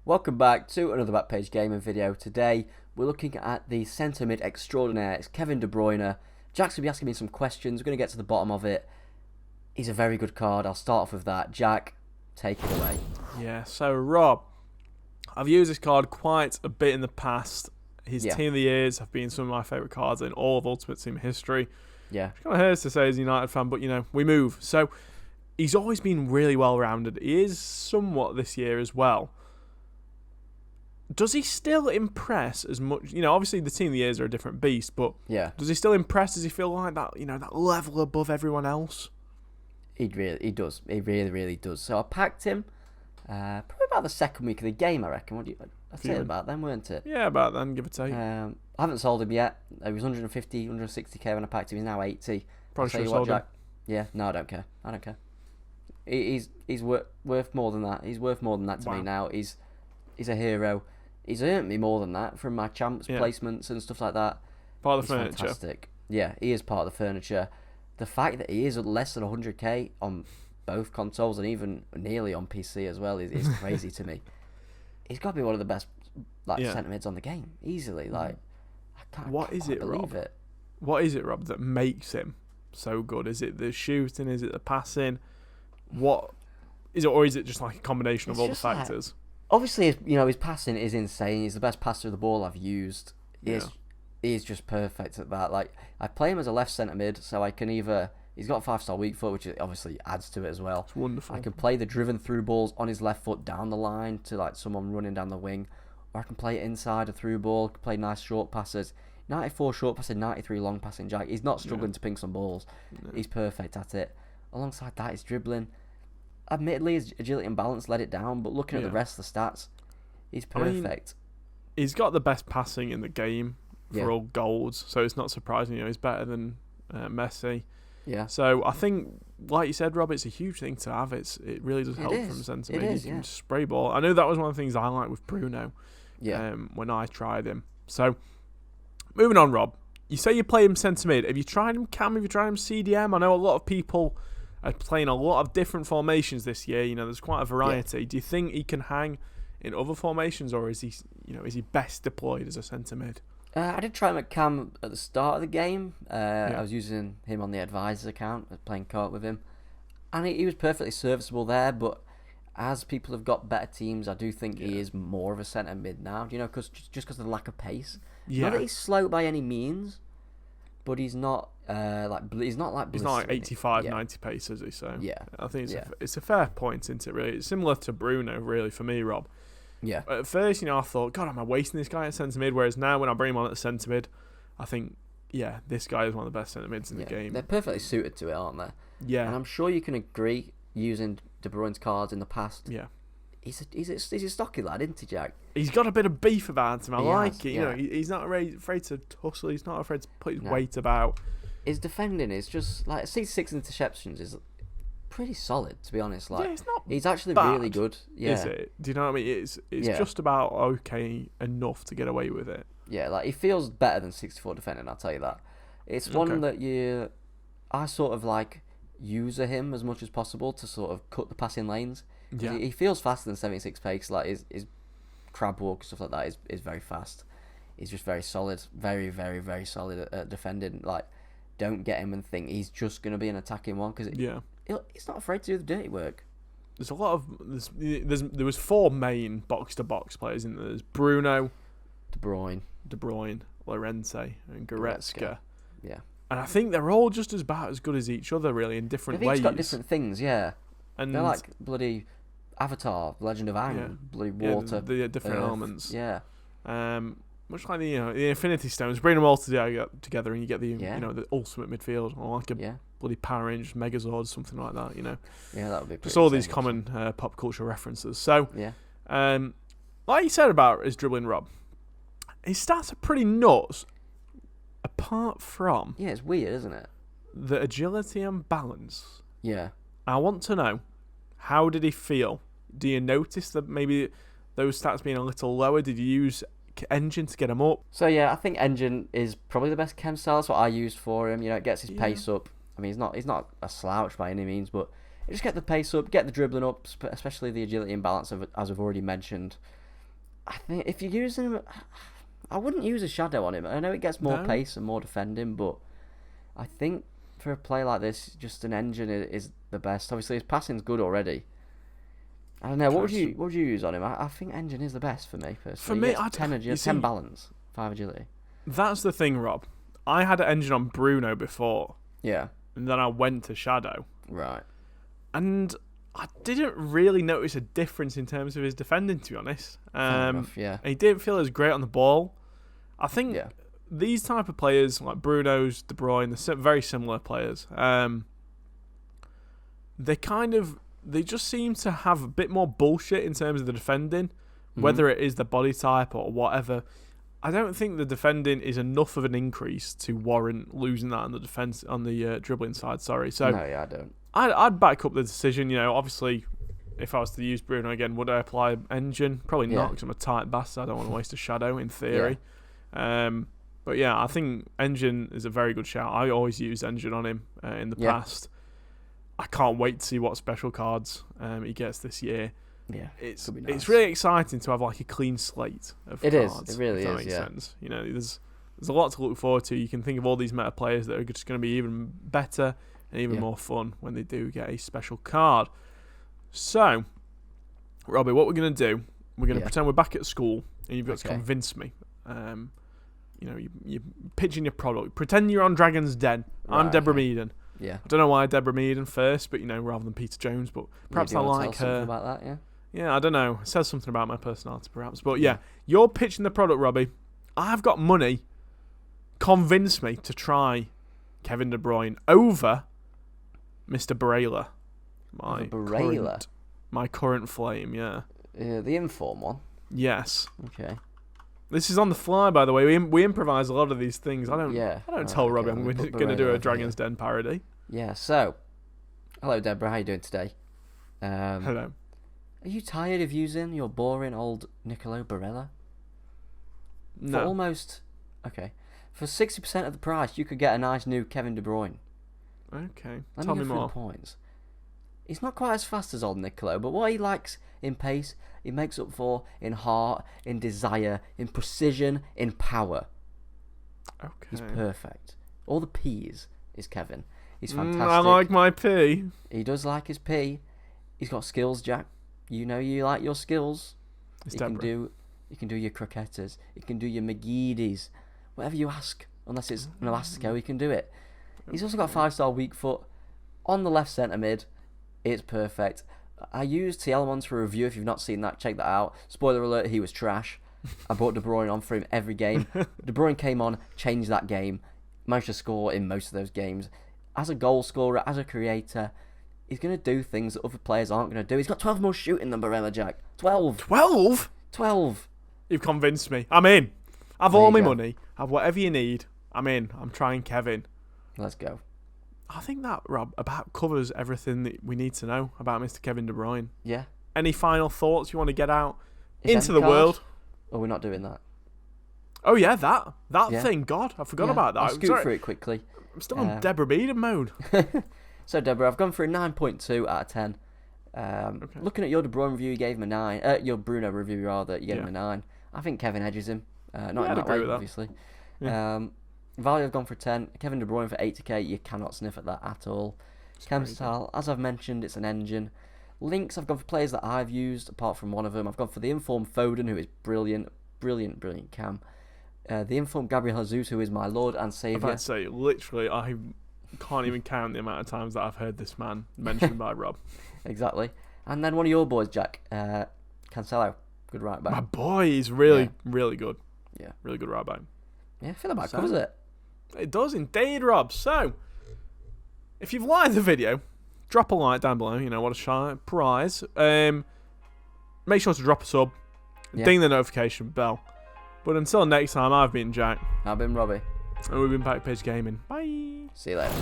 Welcome back to another Backpage Gaming video. Today we're looking at the centre mid extraordinaire. It's Kevin De Bruyne. Jack's going to be asking me some questions. We're going to get to the bottom of it. He's a very good card. I'll start off with that. Jack, take it away. Yeah, so Rob, I've used this card quite a bit in the past. His Team of the Years have been some of my favourite cards in all of Ultimate Team history. Yeah. It kind of hurts to say as a United fan, but, we move. So he's always been really well-rounded. He is somewhat this year as well. Does he still impress as much? Obviously the Team of the Years are a different beast, but does he still impress? Does he feel like that, that level above everyone else? He does. He really does. So I packed him probably about the second week of the game, I reckon. I'd say about then, weren't it? Yeah, about then, give or take. I haven't sold him yet. He was 150, 160k when I packed him. He's now 80. Probably should have sold him. Yeah, no, I don't care. He's worth more than that. He's worth more than that to me now. He's a hero. He's earned me more than that from my champs placements and stuff like that. Part of the furniture. Fantastic. Yeah, he is part of the furniture. The fact that he is less than 100k on both consoles and even nearly on PC as well is crazy to me. He's got to be one of the best centre mids on the game, easily. I can't believe it. What is it, Rob, that makes him so good? Is it the shooting? Is it the passing? What is it, or is it just like a combination of all the factors? Obviously, his passing is insane. He's the best passer of the ball I've used. He's just perfect at that. I play him as a left centre mid, so I can either... He's got 5-star weak foot, which obviously adds to it as well. It's wonderful. I can play the driven through balls on his left foot down the line to someone running down the wing, or I can play it inside a through ball. Can play nice short passes. 94 short passing, 93 long passing. Jack. He's not struggling to ping some balls. No. He's perfect at it. Alongside that, his dribbling. Admittedly, his agility and balance let it down, but looking at the rest of the stats, he's perfect. He's got the best passing in the game for all goals, so it's not surprising. He's better than Messi. Yeah. So I think, like you said, Rob, it's a huge thing to have. It really does help from centre mid. You can spray ball. I know that was one of the things I liked with Bruno. Yeah. When I tried him. So moving on, Rob. You say you play him centre mid. Have you tried him cam? Have you tried him CDM? I know a lot of people are playing a lot of different formations this year. There's quite a variety. Yeah. Do you think he can hang in other formations, or is he, is he best deployed as a centre mid? I did try him at cam at the start of the game. I was using him on the advisors account, playing kart with him, and he was perfectly serviceable there. But as people have got better teams, I do think he is more of a centre mid now. Just because of the lack of pace. Not that he's slow by any means, but he's not he's not like 85, 90 pace, is he? So I think it's a fair point, isn't it? Really, it's similar to Bruno, really, for me, Rob. Yeah. At first, I thought, God, am I wasting this guy at centre mid? Whereas now, when I bring him on at centre mid, I think, this guy is one of the best centre mids in the game. They're perfectly suited to it, aren't they? Yeah. And I'm sure you can agree, using De Bruyne's cards in the past. Yeah. He's a stocky lad, isn't he, Jack? He's got a bit of beef about him. I like it. He's not afraid to tussle. He's not afraid to put his weight about. His defending is just 6 interceptions is pretty solid, to be honest. It's not. He's actually bad, really good. Yeah. Is it? Do you know what I mean? It's just about okay enough to get away with it. Yeah, he feels better than 64 defending. I'll tell you that. It's one that I sort of user him as much as possible to sort of cut the passing lanes. Yeah. He feels faster than 76 pace. His crab walk and stuff like that is very fast. He's just very solid, very, very, very solid at defending. Don't get him and think he's just going to be an attacking one, because he's not afraid to do the dirty work. There's a lot of there was 4 main box to box players in there. There's Bruno, De Bruyne, Llorente, and Goretzka. Yeah. And I think they're all just about as good as each other, really, in different ways. They've got different things, and they're like bloody Avatar, Legend of Aang, bloody water, the different earth, elements. Yeah. Much like the Infinity Stones, bring them all together, and you get the the ultimate midfield, or like a bloody Power Rangers Megazord, something like that. Yeah, that would be just all these common pop culture references. So, like you said about his dribbling, Rob, his stats are pretty nuts. Apart from it's weird, isn't it? The agility and balance. Yeah. I want to know, how did he feel? Do you notice that maybe those stats being a little lower? Did you use Engine to get him up? So I think Engine is probably the best chem style. That's what I used for him. It gets his pace up. I mean, he's not a slouch by any means, but just get the pace up, get the dribbling up, especially the agility and balance, as I've already mentioned. I think if you're using him, I wouldn't use a shadow on him. I know it gets more pace and more defending, but I think for a play like this, just an engine is the best. Obviously, his passing's good already. I don't know. What would you use on him? I think engine is the best for me personally. For me, 10 balance, 5 agility. That's the thing, Rob. I had an engine on Bruno before. Yeah. And then I went to shadow. Right. And I didn't really notice a difference in terms of his defending, to be honest. Enough, yeah. He didn't feel as great on the ball. I think these type of players, like Bruno's, De Bruyne, they're very similar players. They just seem to have a bit more bullshit in terms of the defending, whether it is the body type or whatever. I don't think the defending is enough of an increase to warrant losing that on the defense on the dribbling side. Sorry, so no, I don't. I'd back up the decision. Obviously, if I was to use Bruno again, would I apply engine? Probably not, because I'm a tight bastard. I don't want to waste a shadow in theory. But yeah, I think engine is a very good shout. I always use engine on him in the past. I can't wait to see what special cards he gets this year. Yeah, it's really exciting to have like a clean slate of cards. It really is. That makes sense. There's a lot to look forward to. You can think of all these meta players that are just going to be even better and even more fun when they do get a special card. So, Robbie, what we're going to do, we're going to pretend we're back at school, and you've got to convince me. You're pitching your product. Pretend you're on Dragon's Den. I'm Deborah Meaden. Yeah. I don't know why Deborah Meaden first, but rather than Peter Jones, but perhaps I like her. About that, Yeah, I don't know. It says something about my personality, perhaps. But yeah, you're pitching the product, Robbie. I've got money. Convince me to try Kevin De Bruyne over Mr. Barella. My current flame, yeah. The inform one? Yes. Okay. This is on the fly, by the way. We improvise a lot of these things. I don't tell Robbie I'm going to do a Dragon's Den parody. Yeah, so, hello Deborah, how you doing today? Hello. Are you tired of using your boring old Nicolo Barella? No. For 60% of the price, you could get a nice new Kevin De Bruyne. Okay, Let me go through the points. He's not quite as fast as old Nicolo, but what he likes in pace, he makes up for in heart, in desire, in precision, in power. Okay. He's perfect. All the P's is Kevin. He's fantastic. I like my P. He does like his P. He's got skills, Jack. You like your skills. You can do your croquettes. You can do your McGeedy's. Whatever you ask. Unless it's an Elastico, he can do it. He's also got 5-star weak foot. On the left centre mid, it's perfect. I used Tielemans for a review. If you've not seen that, check that out. Spoiler alert, he was trash. I brought De Bruyne on for him every game. De Bruyne came on, changed that game. Managed to score in most of those games. As a goal scorer, as a creator, he's going to do things that other players aren't going to do. He's got 12 more shooting than Barella, Jack. 12. 12? 12. You've convinced me. I'm in. Have all my money. Have whatever you need. I'm in. I'm trying Kevin. Let's go. I think that, Rob, about covers everything that we need to know about Mr. Kevin De Bruyne. Yeah. Any final thoughts you want to get out into the world? Or we're not doing that? Oh, yeah, that thing. God, I forgot about that. I'll scoot through it quickly. I'm still in Deborah Meaden mode. So, Deborah, I've gone for a 9.2 out of 10. Looking at your De Bruyne review, you gave him a 9. Your Bruno review, rather, you gave him a 9. I think Kevin edges him. Not in that way, obviously. Yeah. Value, I've gone for 10. Kevin De Bruyne for 80k. You cannot sniff at that at all. Cam style, as I've mentioned, it's an engine. Links, I've gone for players that I've used, apart from one of them. I've gone for the informed Foden, who is brilliant Cam. The informed Gabriel Jesus, who is my Lord and Saviour. I'd say, literally, I can't even count the amount of times that I've heard this man mentioned by Rob. Exactly. And then one of your boys, Jack, Cancelo. Good right back. My boy is really good. Yeah. Really good right back. Yeah, I feel that covers it. It does indeed, Rob. So, if you've liked the video, drop a like down below. What a shy prize. Make sure to drop a sub. Ding the notification bell. But until next time, I've been Jack. I've been Robbie. And we've been Backpage Gaming. Bye. See you later.